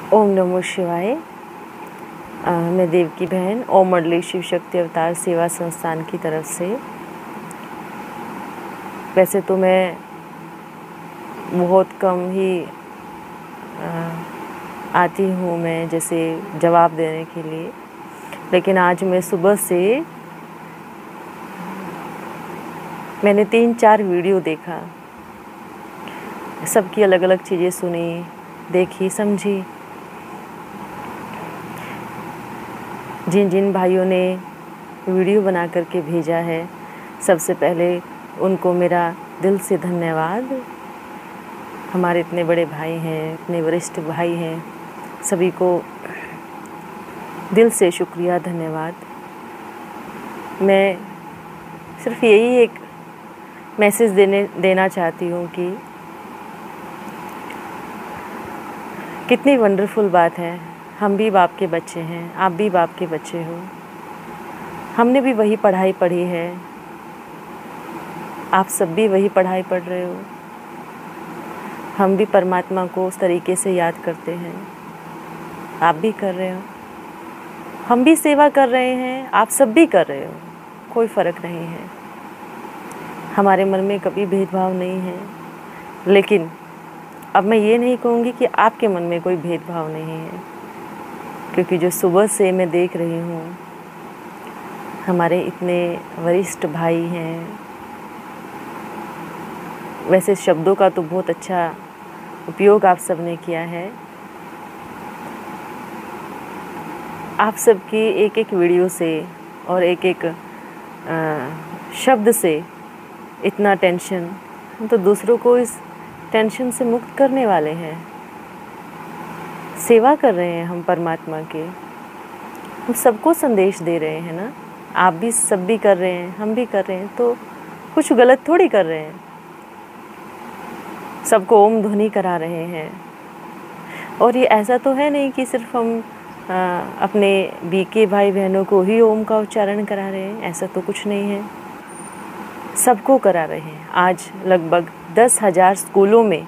ओम नमो शिवाय। मैं देव की बहन ओम मंडली शिव शक्ति अवतार सेवा संस्थान की तरफ से। वैसे तो मैं बहुत कम ही आती हूँ मैं जैसे जवाब देने के लिए, लेकिन आज मैं सुबह से मैंने 3-4 वीडियो देखा, सबकी अलग अलग चीज़ें सुनी, देखी, समझी। जिन जिन भाइयों ने वीडियो बना करके भेजा है, सबसे पहले उनको मेरा दिल से धन्यवाद। हमारे इतने बड़े भाई हैं, इतने वरिष्ठ भाई हैं, सभी को दिल से शुक्रिया, धन्यवाद। मैं सिर्फ यही एक मैसेज देना चाहती हूँ कि कितनी वंडरफुल बात है। हम भी बाप के बच्चे हैं, आप भी बाप के बच्चे हो। हमने भी वही पढ़ाई पढ़ी है, आप सब भी वही पढ़ाई पढ़ रहे हो। हम भी परमात्मा को उस तरीके से याद करते हैं, आप भी कर रहे हो। हम भी सेवा कर रहे हैं, आप सब भी कर रहे हो। कोई फ़र्क नहीं है, हमारे मन में कभी भेदभाव नहीं है। लेकिन अब मैं ये नहीं कहूँगी कि आपके मन में कोई भेदभाव नहीं है, क्योंकि जो सुबह से मैं देख रही हूँ, हमारे इतने वरिष्ठ भाई हैं। वैसे शब्दों का तो बहुत अच्छा उपयोग आप सब ने किया है। आप सबकी एक एक वीडियो से और एक एक शब्द से इतना टेंशन, हम तो दूसरों को इस टेंशन से मुक्त करने वाले हैं। सेवा कर रहे हैं हम परमात्मा के, हम सबको संदेश दे रहे हैं ना। आप भी सब भी कर रहे हैं, हम भी कर रहे हैं, तो कुछ गलत थोड़ी कर रहे हैं। सबको ओम ध्वनि करा रहे हैं। और ये ऐसा तो है नहीं कि सिर्फ हम अपने बीके भाई बहनों को ही ओम का उच्चारण करा रहे हैं, ऐसा तो कुछ नहीं है। सबको करा रहे हैं। आज लगभग 10,000 स्कूलों में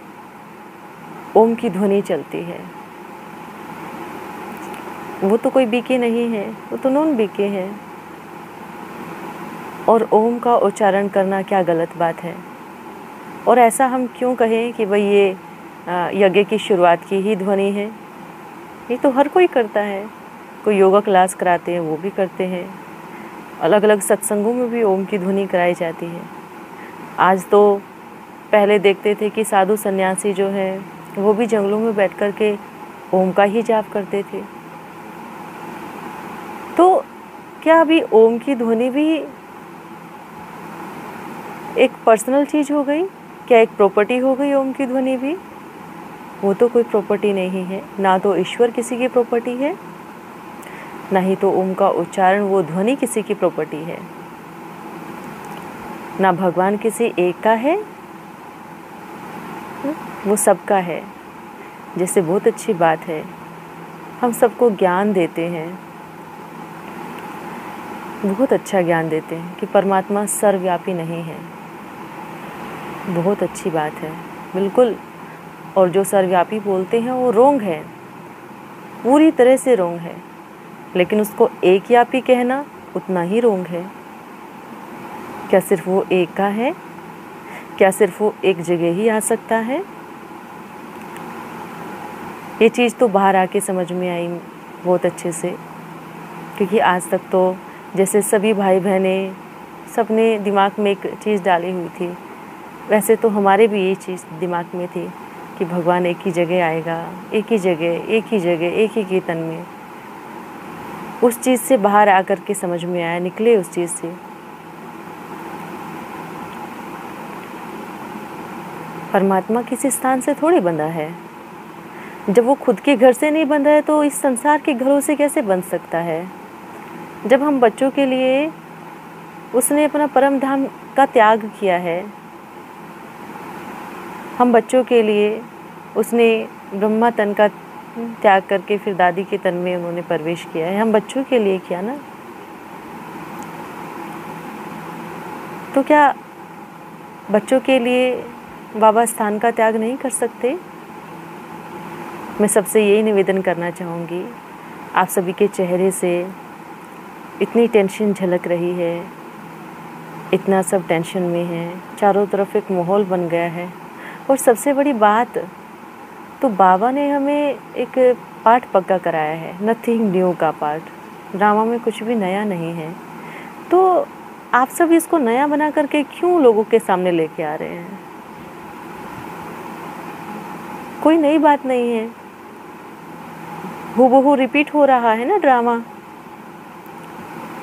ओम की ध्वनि चलती है। वो तो कोई बीके नहीं है, वो तो नॉन बीके है। और ओम का उच्चारण करना क्या गलत बात है। और ऐसा हम क्यों कहें कि भाई ये यज्ञ की शुरुआत की ही ध्वनि है। ये तो हर कोई करता है। कोई योगा क्लास कराते हैं, वो भी करते हैं। अलग अलग सत्संगों में भी ओम की ध्वनि कराई जाती है। आज तो पहले देखते थे कि साधु सन्यासी जो है वो भी जंगलों में बैठ कर के ओम का ही जाप करते थे। तो क्या अभी ओम की ध्वनि भी एक पर्सनल चीज़ हो गई? क्या एक प्रॉपर्टी हो गई ओम की ध्वनि भी? वो तो कोई प्रॉपर्टी नहीं है। ना तो ईश्वर किसी की प्रॉपर्टी है, ना ही तो ओम का उच्चारण, वो ध्वनि किसी की प्रॉपर्टी है। ना भगवान किसी एक का है, वो सबका है। जैसे बहुत अच्छी बात है, हम सबको ज्ञान देते हैं, बहुत अच्छा ज्ञान देते हैं कि परमात्मा सर्वव्यापी नहीं है। बहुत अच्छी बात है, बिल्कुल। और जो सर्वव्यापी बोलते हैं वो रोंग है, पूरी तरह से रोंग है। लेकिन उसको एक व्यापी कहना उतना ही रोंग है। क्या सिर्फ वो एक का है? क्या सिर्फ वो एक जगह ही आ सकता है? ये चीज़ तो बाहर आके समझ में आई बहुत अच्छे से, क्योंकि आज तक तो जैसे सभी भाई बहनें सबने दिमाग में एक चीज़ डाली हुई थी, वैसे तो हमारे भी ये चीज़ दिमाग में थी कि भगवान एक ही जगह आएगा, एक ही जगह, एक ही जगह, एक ही कीर्तन में। उस चीज़ से बाहर आकर के समझ में आया, निकले उस चीज़ से। परमात्मा किसी स्थान से थोड़ी बंधा है। जब वो खुद के घर से नहीं बंधा है तो इस संसार के घरों से कैसे बंध सकता है? जब हम बच्चों के लिए उसने अपना परम धाम का त्याग किया है, हम बच्चों के लिए उसने ब्रह्मा तन का त्याग करके फिर दादी के तन में उन्होंने प्रवेश किया है। हम बच्चों के लिए किया ना। तो क्या बच्चों के लिए बाबा स्थान का त्याग नहीं कर सकते? मैं सबसे यही निवेदन करना चाहूँगी, आप सभी के चेहरे से इतनी टेंशन झलक रही है, इतना सब टेंशन में है, चारों तरफ एक माहौल बन गया है। और सबसे बड़ी बात तो बाबा ने हमें एक पाठ पक्का कराया है, नथिंग न्यू का पाठ। ड्रामा में कुछ भी नया नहीं है, तो आप सब इसको नया बना करके क्यों लोगों के सामने लेके आ रहे हैं? कोई नई बात नहीं है, हूबहू रिपीट हो रहा है ना ड्रामा।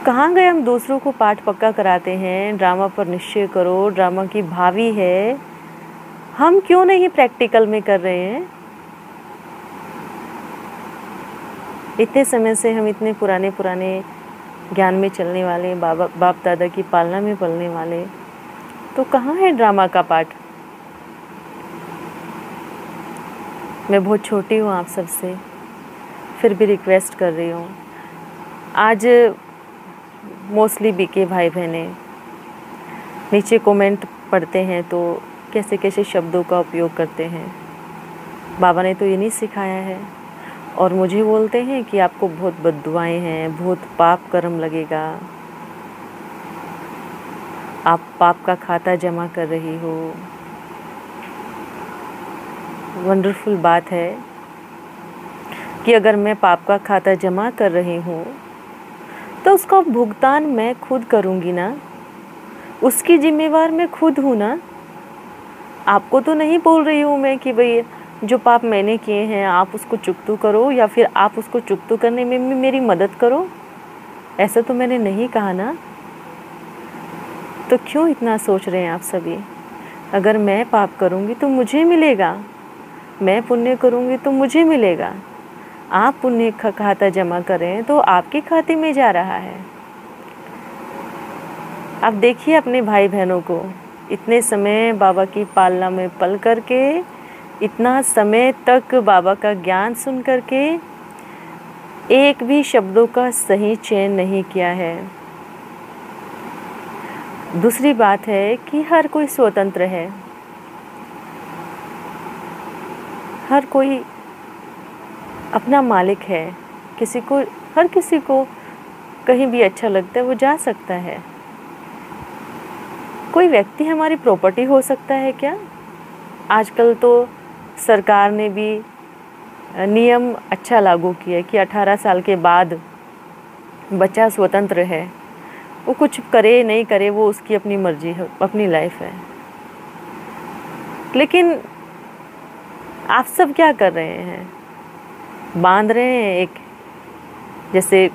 कहाँ गए हम दूसरों को पाठ पक्का कराते हैं, ड्रामा पर निश्चय करो, ड्रामा की भावी है, हम क्यों नहीं प्रैक्टिकल में कर रहे हैं? इतने समय से हम इतने पुराने ज्ञान में चलने वाले, बाप दादा की पालना में पलने वाले, तो कहाँ है ड्रामा का पाठ? मैं बहुत छोटी हूँ आप सबसे, फिर भी रिक्वेस्ट कर रही हूँ। आज मोस्टली बीके भाई बहने नीचे कमेंट पढ़ते हैं तो कैसे कैसे शब्दों का उपयोग करते हैं। बाबा ने तो ये नहीं सिखाया है, और मुझे बोलते हैं कि आपको बहुत बद्दुआएं हैं, बहुत पाप कर्म लगेगा, आप पाप का खाता जमा कर रही हो। वंडरफुल बात है कि अगर मैं पाप का खाता जमा कर रही हूँ तो उसका भुगतान मैं खुद करूँगी ना, उसकी जिम्मेवार मैं खुद हूँ ना। आपको तो नहीं बोल रही हूँ मैं कि भाई जो पाप मैंने किए हैं आप उसको चुकतू करो, या फिर आप उसको चुकतू करने में मेरी मदद करो, ऐसा तो मैंने नहीं कहा ना। तो क्यों इतना सोच रहे हैं आप सभी? अगर मैं पाप करूँगी तो मुझे मिलेगा, मैं पुण्य करूँगी तो मुझे मिलेगा। आप पुण्य का खाता जमा करें तो आपके खाते में जा रहा है। आप देखिए अपने भाई बहनों को, इतने समय बाबा की पालना में पल करके, इतना समय तक बाबा का ज्ञान सुन करके एक भी शब्दों का सही चयन नहीं किया है। दूसरी बात है कि हर कोई स्वतंत्र है, हर कोई अपना मालिक है। हर किसी को कहीं भी अच्छा लगता है वो जा सकता है। कोई व्यक्ति हमारी प्रॉपर्टी हो सकता है क्या? आजकल तो सरकार ने भी नियम अच्छा लागू किया है कि 18 साल के बाद बच्चा स्वतंत्र है, वो कुछ करे नहीं करे वो उसकी अपनी मर्जी है, अपनी लाइफ है। लेकिन आप सब क्या कर रहे हैं? बांध रहे हैं, एक जैसे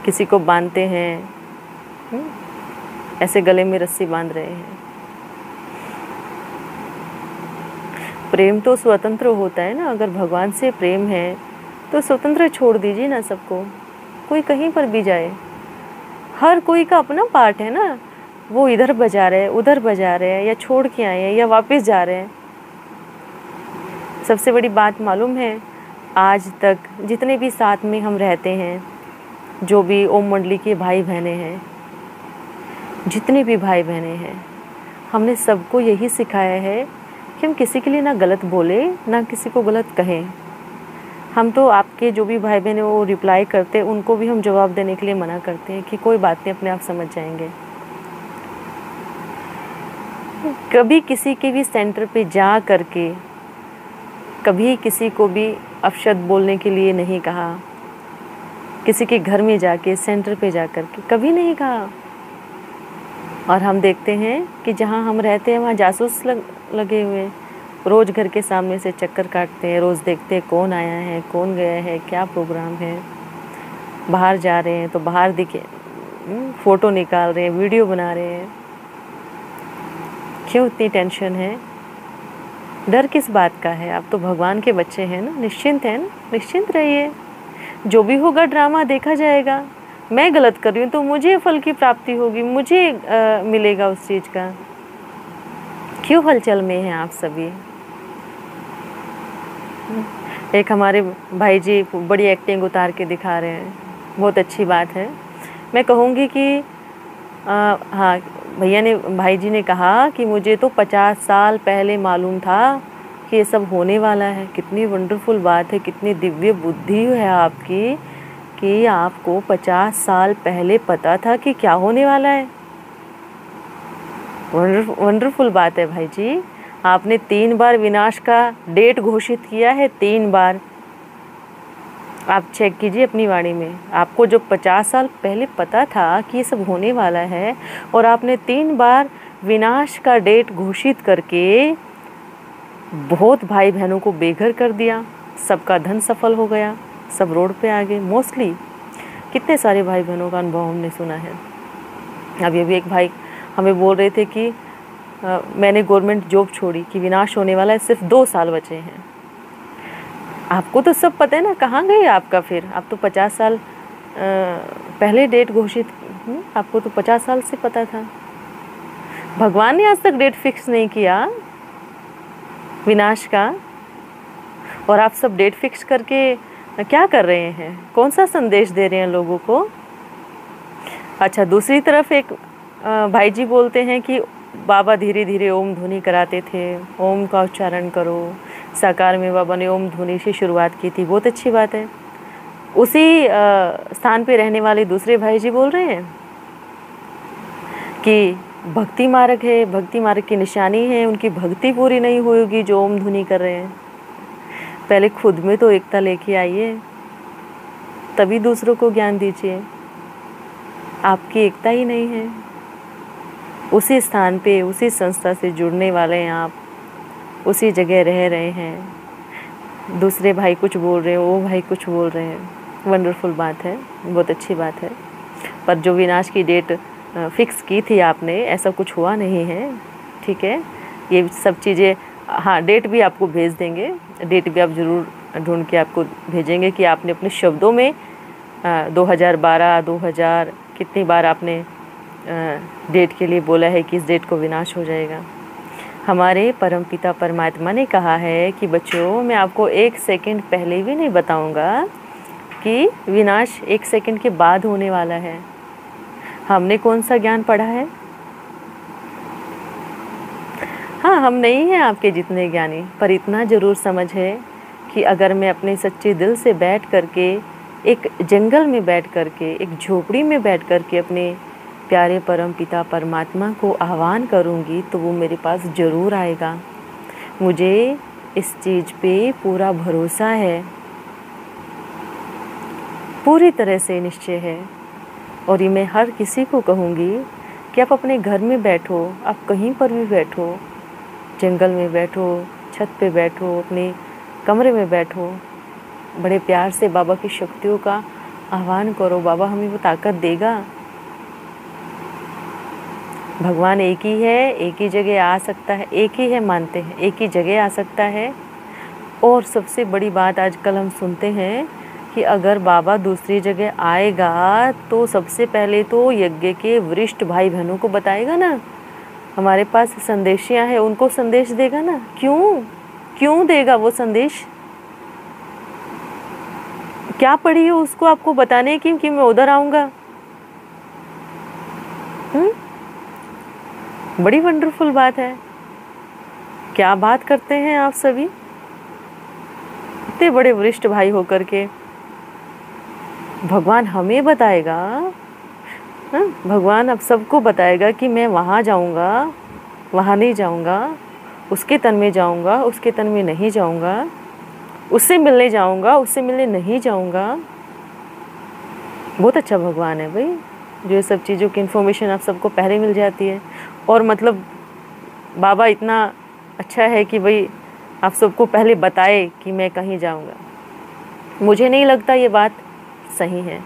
किसी को बांधते हैं, ऐसे गले में रस्सी बांध रहे हैं। प्रेम तो स्वतंत्र होता है ना। अगर भगवान से प्रेम है तो स्वतंत्र छोड़ दीजिए ना सबको, कोई कहीं पर भी जाए। हर कोई का अपना पार्ट है ना, वो इधर बजा रहे हैं, उधर बजा रहे हैं, या छोड़ के आए हैं या वापस जा रहे हैं। सबसे बड़ी बात मालूम है, आज तक जितने भी साथ में हम रहते हैं, जो भी ओम मंडली के भाई बहने हैं, जितने भी भाई बहने हैं, हमने सबको यही सिखाया है कि हम किसी के लिए ना गलत बोले, ना किसी को गलत कहें। हम तो आपके जो भी भाई बहन वो रिप्लाई करते हैं उनको भी हम जवाब देने के लिए मना करते हैं कि कोई बात नहीं, अपने आप समझ जाएंगे। कभी किसी के भी सेंटर पे जा करके कभी किसी को भी अपशब्द बोलने के लिए नहीं कहा, किसी के घर में जाके सेंटर पे जा करके कभी नहीं कहा। और हम देखते हैं कि जहाँ हम रहते हैं वहाँ जासूस लगे हुए, रोज़ घर के सामने से चक्कर काटते हैं, रोज़ देखते हैं कौन आया है, कौन गया है, क्या प्रोग्राम है। बाहर जा रहे हैं तो बाहर दिखे, फ़ोटो निकाल रहे हैं, वीडियो बना रहे हैं। क्यों इतनी टेंशन है? डर किस बात का है? आप तो भगवान के बच्चे हैं ना, निश्चिंत हैं ना, निश्चिंत रहिए। जो भी होगा ड्रामा देखा जाएगा। मैं गलत कर रही हूँ तो मुझे फल की प्राप्ति होगी, मुझे मिलेगा उस चीज़ का। क्यों हलचल में हैं आप सभी? एक हमारे भाई जी बड़ी एक्टिंग उतार के दिखा रहे हैं, बहुत अच्छी बात है। मैं कहूँगी कि हाँ, भाई जी ने कहा कि मुझे तो 50 साल पहले मालूम था कि ये सब होने वाला है। कितनी वंडरफुल बात है, कितनी दिव्य बुद्धि है आपकी कि आपको 50 साल पहले पता था कि क्या होने वाला है। वंडरफुल बात है भाई जी। आपने 3 बार विनाश का डेट घोषित किया है, 3 बार। आप चेक कीजिए अपनी वाणी में, आपको जो 50 साल पहले पता था कि ये सब होने वाला है और आपने 3 बार विनाश का डेट घोषित करके बहुत भाई बहनों को बेघर कर दिया। सबका धन सफल हो गया, सब रोड पे आ गए। मोस्टली कितने सारे भाई बहनों का अनुभव हमने सुना है। अभी अभी एक भाई हमें बोल रहे थे कि मैंने गवर्नमेंट जॉब छोड़ी कि विनाश होने वाला है, सिर्फ 2 साल बचे हैं। आपको तो सब पता है ना, कहाँ गए आपका फिर? आप तो 50 साल पहले डेट घोषित, आपको तो 50 साल से पता था। भगवान ने आज तक डेट फिक्स नहीं किया विनाश का, और आप सब डेट फिक्स करके क्या कर रहे हैं? कौन सा संदेश दे रहे हैं लोगों को? अच्छा, दूसरी तरफ एक भाई जी बोलते हैं कि बाबा धीरे धीरे ओम ध्वनि कराते थे, ओम का उच्चारण करो। साकार में बाबा ने ओम ध्वनि से शुरुआत की थी, बहुत अच्छी बात है। उसी स्थान पे रहने वाले दूसरे भाई जी बोल रहे हैं कि भक्ति मार्ग है, भक्ति मार्ग की निशानी है, उनकी भक्ति पूरी नहीं होगी जो ओम ध्वनि कर रहे हैं। पहले खुद में तो एकता लेके आइए, तभी दूसरों को ज्ञान दीजिए। आपकी एकता ही नहीं है। उसी स्थान पे, उसी संस्था से जुड़ने वाले हैं आप, उसी जगह रह रहे हैं। दूसरे भाई कुछ बोल रहे हैं, वो भाई कुछ बोल रहे हैं। वंडरफुल बात है, बहुत अच्छी बात है। पर जो विनाश की डेट फिक्स की थी आपने, ऐसा कुछ हुआ नहीं है, ठीक है। ये सब चीज़ें, हाँ, डेट भी आपको भेज देंगे, डेट भी आप ज़रूर ढूंढ के आपको भेजेंगे कि आपने अपने शब्दों में 2012, 2000 कितनी बार आपने डेट के लिए बोला है कि इस डेट को विनाश हो जाएगा। हमारे परमपिता परमात्मा ने कहा है कि बच्चों, मैं आपको 1 सेकंड पहले भी नहीं बताऊंगा कि विनाश 1 सेकंड के बाद होने वाला है। हमने कौन सा ज्ञान पढ़ा है? हाँ, हम नहीं हैं आपके जितने ज्ञानी, पर इतना ज़रूर समझ है कि अगर मैं अपने सच्चे दिल से बैठ करके, एक जंगल में बैठ करके, एक झोपड़ी में बैठ करके अपने प्यारे परम पिता परमात्मा को आह्वान करूंगी तो वो मेरे पास ज़रूर आएगा। मुझे इस चीज़ पे पूरा भरोसा है, पूरी तरह से निश्चय है। और ये मैं हर किसी को कहूँगी कि आप अपने घर में बैठो, आप कहीं पर भी बैठो, जंगल में बैठो, छत पे बैठो, अपने कमरे में बैठो, बड़े प्यार से बाबा की शक्तियों का आह्वान करो। बाबा हमें वो ताकत देगा। भगवान एक ही है, एक ही जगह आ सकता है, एक ही है मानते हैं, एक ही जगह आ सकता है। और सबसे बड़ी बात आजकल हम सुनते हैं कि अगर बाबा दूसरी जगह आएगा तो सबसे पहले तो यज्ञ के वरिष्ठ भाई बहनों को बताएगा ना। हमारे पास संदेशियाँ हैं, उनको संदेश देगा ना। क्यों देगा वो संदेश? क्या पड़ी है उसको आपको बताने की कि मैं उधर आऊँगा? बड़ी वंडरफुल बात है। क्या बात करते हैं आप सभी, इतने बड़े वरिष्ठ भाई होकर के। भगवान हमें बताएगा, भगवान अब सबको बताएगा कि मैं वहाँ जाऊँगा, वहाँ नहीं जाऊँगा, उसके तन में जाऊँगा, उसके तन में नहीं जाऊँगा, उससे मिलने जाऊँगा, उससे मिलने नहीं जाऊँगा। बहुत अच्छा भगवान है भाई, जो ये सब चीज़ों की इन्फॉर्मेशन आप सबको पहले मिल जाती है। और मतलब बाबा इतना अच्छा है कि भाई आप सबको पहले बताए कि मैं कहीं जाऊँगा। मुझे नहीं लगता ये बात सही है।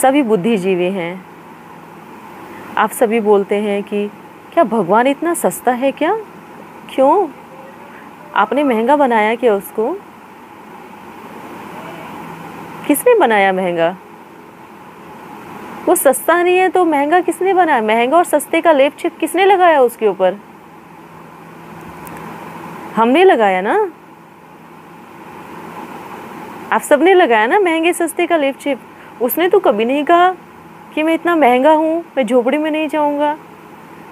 सभी बुद्धिजीवी हैं। आप सभी बोलते हैं कि क्या भगवान इतना सस्ता है क्या? क्यों? आपने महंगा बनाया क्या उसको? किसने बनाया महंगा? वो सस्ता नहीं है तो महंगा किसने बनाया? महंगा और सस्ते का लेप छिप किसने लगाया उसके ऊपर? हमने लगाया ना। आप सबने लगाया ना महंगे सस्ते का लेप छिप। उसने तो कभी नहीं कहा कि मैं इतना महंगा हूँ, मैं झोपड़ी में नहीं जाऊँगा,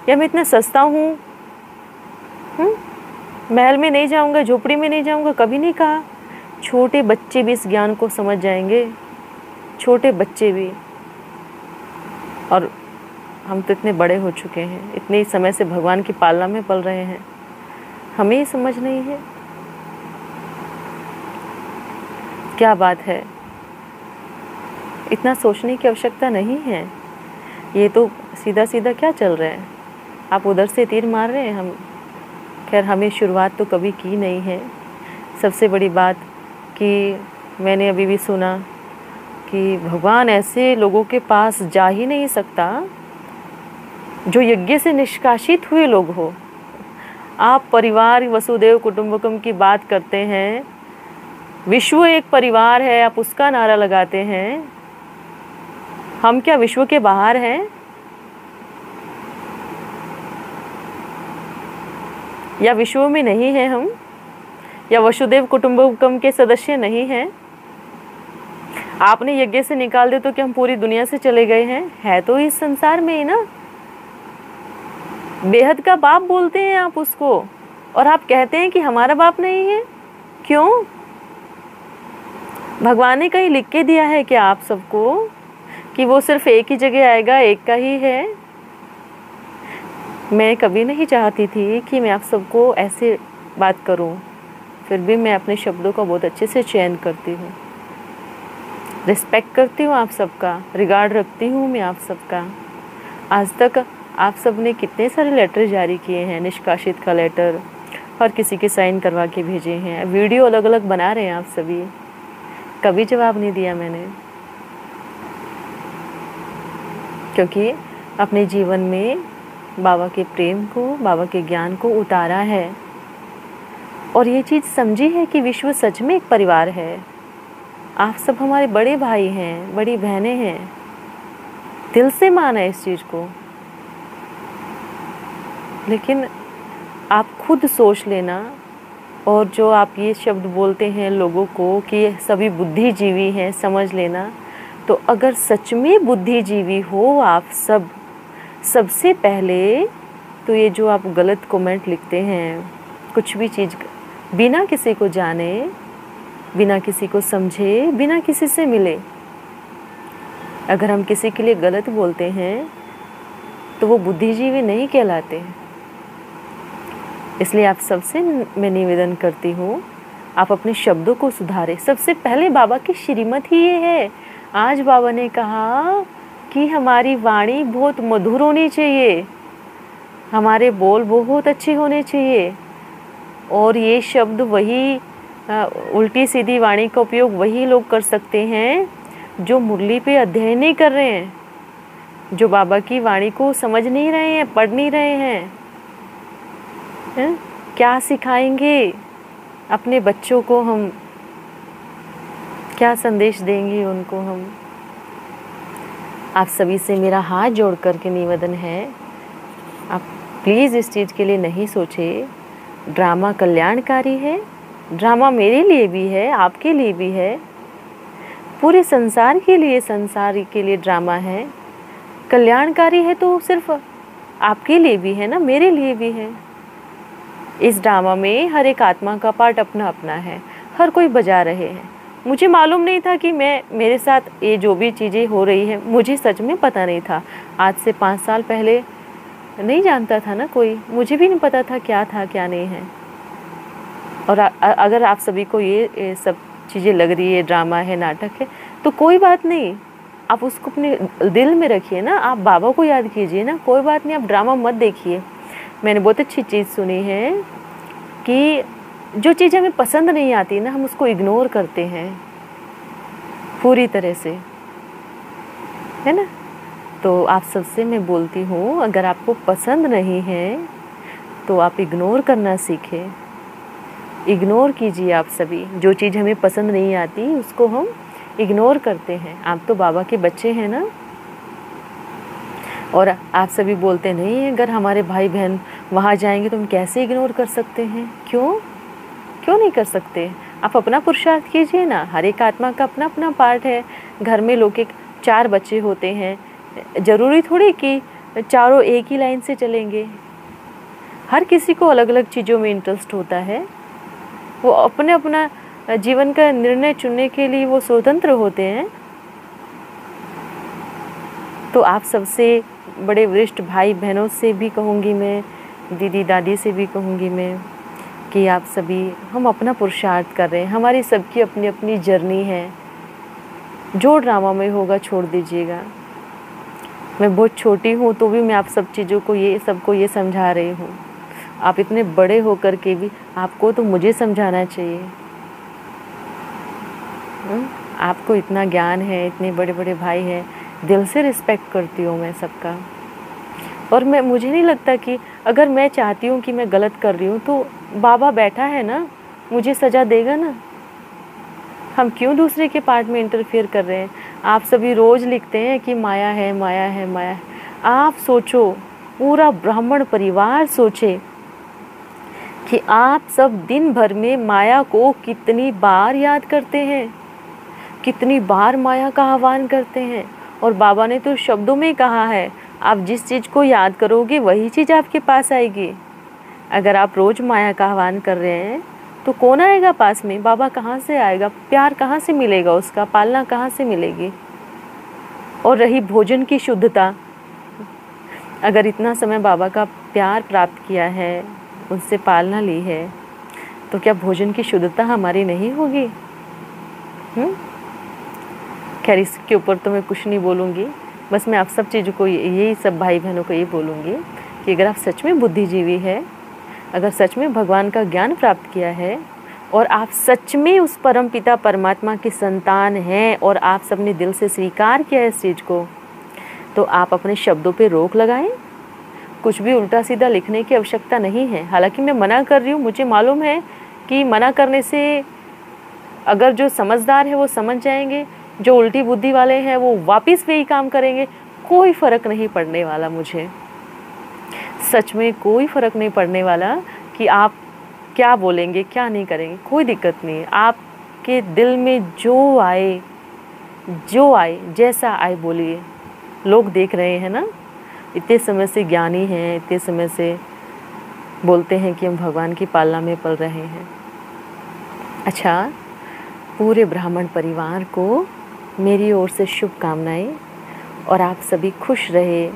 या मैं इतना सस्ता हूँ। महल में नहीं जाऊंगा, झोपड़ी में नहीं जाऊंगा, कभी नहीं कहा। छोटे बच्चे भी इस ज्ञान को समझ जाएंगे, छोटे बच्चे भी। और हम तो इतने बड़े हो चुके हैं, इतने समय से भगवान की पालना में पल रहे हैं, हमें ही समझ नहीं है। क्या बात है, इतना सोचने की आवश्यकता नहीं है। ये तो सीधा सीधा क्या चल रहा है, आप उधर से तीर मार रहे हैं, हम खैर हमें शुरुआत तो कभी की नहीं है। सबसे बड़ी बात कि मैंने अभी भी सुना कि भगवान ऐसे लोगों के पास जा ही नहीं सकता जो यज्ञ से निष्कासित हुए लोग हो। आप परिवार वसुदेव कुटुंबकम की बात करते हैं, विश्व एक परिवार है, आप उसका नारा लगाते हैं। हम क्या विश्व के बाहर हैं? या विश्व में नहीं है हम? या वसुदेव कुटुंबकम के सदस्य नहीं हैं? आपने यज्ञ से निकाल दे तो क्या हम पूरी दुनिया से चले गए हैं? है तो इस संसार में ही ना। बेहद का बाप बोलते हैं आप उसको, और आप कहते हैं कि हमारा बाप नहीं है। क्यों? भगवान ने कहीं लिख के दिया है क्या आप सबको कि वो सिर्फ एक ही जगह आएगा, एक का ही है? मैं कभी नहीं चाहती थी कि मैं आप सबको ऐसे बात करूं, फिर भी मैं अपने शब्दों का बहुत अच्छे से चयन करती हूँ, रिस्पेक्ट करती हूँ आप सबका, रिगार्ड रखती हूँ मैं आप सबका। आज तक आप सब ने कितने सारे लेटर जारी किए हैं, निष्कासित का लेटर, हर किसी के साइन करवा के भेजे हैं, वीडियो अलग अलग बना रहे हैं आप सभी, कभी जवाब नहीं दिया मैंने, क्योंकि अपने जीवन में बाबा के प्रेम को, बाबा के ज्ञान को उतारा है, और ये चीज़ समझी है कि विश्व सच में एक परिवार है। आप सब हमारे बड़े भाई हैं, बड़ी बहनें हैं, दिल से माना है इस चीज़ को। लेकिन आप खुद सोच लेना, और जो आप ये शब्द बोलते हैं लोगों को कि सभी बुद्धिजीवी हैं, समझ लेना। तो अगर सच में बुद्धिजीवी हो आप सब, सबसे पहले तो ये जो आप गलत कमेंट लिखते हैं, कुछ भी चीज़ बिना किसी को जाने, बिना किसी को समझे, बिना किसी से मिले, अगर हम किसी के लिए गलत बोलते हैं तो वो बुद्धिजीवी नहीं कहलाते। इसलिए आप सबसे मैं निवेदन करती हूँ, आप अपने शब्दों को सुधारें। सबसे पहले बाबा की श्रीमत ही ये है। आज बाबा ने कहा कि हमारी वाणी बहुत मधुर होनी चाहिए, हमारे बोल बहुत अच्छे होने चाहिए, और ये शब्द वही उल्टी सीधी वाणी का उपयोग वही लोग कर सकते हैं जो मुरली पे अध्ययन नहीं कर रहे हैं, जो बाबा की वाणी को समझ नहीं रहे हैं, पढ़ नहीं रहे हैं। क्या सिखाएंगे अपने बच्चों को हम, क्या संदेश देंगे उनको हम? आप सभी से मेरा हाथ जोड़ करके निवेदन है, आप प्लीज़ इस चीज़ के लिए नहीं सोचे। ड्रामा कल्याणकारी है, ड्रामा मेरे लिए भी है, आपके लिए भी है, पूरे संसार के लिए ड्रामा है। कल्याणकारी है तो सिर्फ आपके लिए भी है ना, मेरे लिए भी है। इस ड्रामा में हर एक आत्मा का पार्ट अपना अपना है, हर कोई बजा रहे हैं। मुझे मालूम नहीं था कि मेरे साथ ये जो भी चीज़ें हो रही है, मुझे सच में पता नहीं था। आज से 5 साल पहले नहीं जानता था ना कोई, मुझे भी नहीं पता था क्या था क्या नहीं है। और अगर आप सभी को ये सब चीज़ें लग रही है, ड्रामा है, नाटक है, तो कोई बात नहीं, आप उसको अपने दिल में रखिए ना, आप बाबा को याद कीजिए ना, कोई बात नहीं, आप ड्रामा मत देखिए। मैंने बहुत अच्छी चीज़ सुनी है कि जो चीज़ हमें पसंद नहीं आती ना, हम उसको इग्नोर करते हैं पूरी तरह से, है ना। तो आप सबसे मैं बोलती हूँ, अगर आपको पसंद नहीं है तो आप इग्नोर करना सीखें, इग्नोर कीजिए। आप सभी जो चीज़ हमें पसंद नहीं आती उसको हम इग्नोर करते हैं। आप तो बाबा के बच्चे हैं ना। और आप सभी बोलते नहीं, अगर हमारे भाई बहन वहाँ जाएंगे तो हम कैसे इग्नोर कर सकते हैं? क्यों नहीं कर सकते? आप अपना पुरुषार्थ कीजिए ना। हर एक आत्मा का अपना अपना पार्ट है। घर में लोग 4 बच्चे होते हैं, ज़रूरी थोड़ी कि चारों एक ही लाइन से चलेंगे। हर किसी को अलग अलग चीज़ों में इंटरेस्ट होता है, वो अपने अपना जीवन का निर्णय चुनने के लिए वो स्वतंत्र होते हैं। तो आप सबसे बड़े वरिष्ठ भाई बहनों से भी कहूँगी मैं, दीदी दादी से भी कहूँगी मैं कि आप सभी, हम अपना पुरुषार्थ कर रहे हैं, हमारी सबकी अपनी अपनी जर्नी है। जो ड्रामा में होगा छोड़ दीजिएगा। मैं बहुत छोटी हूँ तो भी मैं आप सब चीज़ों को सबको ये समझा रही हूँ। आप इतने बड़े होकर के भी आपको तो मुझे समझाना चाहिए। आपको इतना ज्ञान है, इतने बड़े बड़े भाई हैं, दिल से रिस्पेक्ट करती हूँ मैं सबका। और मुझे नहीं लगता कि अगर मैं चाहती हूँ कि मैं गलत कर रही हूँ तो बाबा बैठा है ना, मुझे सज़ा देगा ना। हम क्यों दूसरे के पार्ट में इंटरफेयर कर रहे हैं। आप सभी रोज़ लिखते हैं कि माया है, माया है, माया है। आप सोचो, पूरा ब्राह्मण परिवार सोचे कि आप सब दिन भर में माया को कितनी बार याद करते हैं, कितनी बार माया का आह्वान करते हैं। और बाबा ने तो शब्दों में कहा है, आप जिस चीज़ को याद करोगे वही चीज़ आपके पास आएगी। अगर आप रोज़ माया का आह्वान कर रहे हैं तो कौन आएगा पास में? बाबा कहाँ से आएगा? प्यार कहाँ से मिलेगा? उसका पालना कहाँ से मिलेगी? और रही भोजन की शुद्धता, अगर इतना समय बाबा का प्यार प्राप्त किया है, उनसे पालना ली है, तो क्या भोजन की शुद्धता हमारी नहीं होगी? खैर, इसके ऊपर तो मैं कुछ नहीं बोलूँगी। बस मैं आप सब चीज़ों को, यही सब भाई बहनों को ये बोलूँगी कि अगर आप सच में बुद्धिजीवी है, अगर सच में भगवान का ज्ञान प्राप्त किया है और आप सच में उस परम पिता परमात्मा की संतान हैं और आप सबने दिल से स्वीकार किया है इस चीज़ को, तो आप अपने शब्दों पे रोक लगाएं। कुछ भी उल्टा सीधा लिखने की आवश्यकता नहीं है। हालांकि मैं मना कर रही हूँ, मुझे मालूम है कि मना करने से अगर जो समझदार है वो समझ जाएंगे, जो उल्टी बुद्धि वाले हैं वो वापस वही काम करेंगे। कोई फ़र्क नहीं पड़ने वाला मुझे, सच में कोई फ़र्क नहीं पड़ने वाला कि आप क्या बोलेंगे, क्या नहीं करेंगे, कोई दिक्कत नहीं है। आपके दिल में जो आए, जैसा आए बोलिए। लोग देख रहे हैं ना, इतने समय से ज्ञानी हैं, इतने समय से बोलते हैं कि हम भगवान की पालना में पल रहे हैं। अच्छा, पूरे ब्राह्मण परिवार को मेरी ओर से शुभकामनाएं और आप सभी खुश रहे,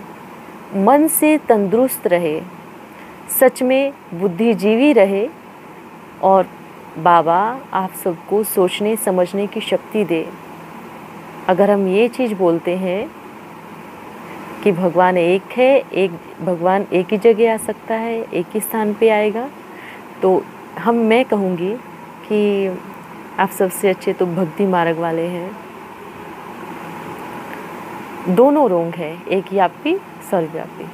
मन से तंदुरुस्त रहे, सच में बुद्धिजीवी रहे और बाबा आप सबको सोचने समझने की शक्ति दे। अगर हम ये चीज़ बोलते हैं कि भगवान एक है, भगवान एक ही जगह आ सकता है, एक ही स्थान पे आएगा, तो मैं कहूँगी कि आप सबसे अच्छे तो भक्ति मार्ग वाले हैं। दोनों रोंग है, एक व्यापी सर्वव्यापी।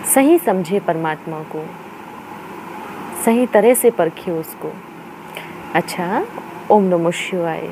सही समझे परमात्मा को, सही तरह से परखे उसको। अच्छा, ओम नमः शिवाय।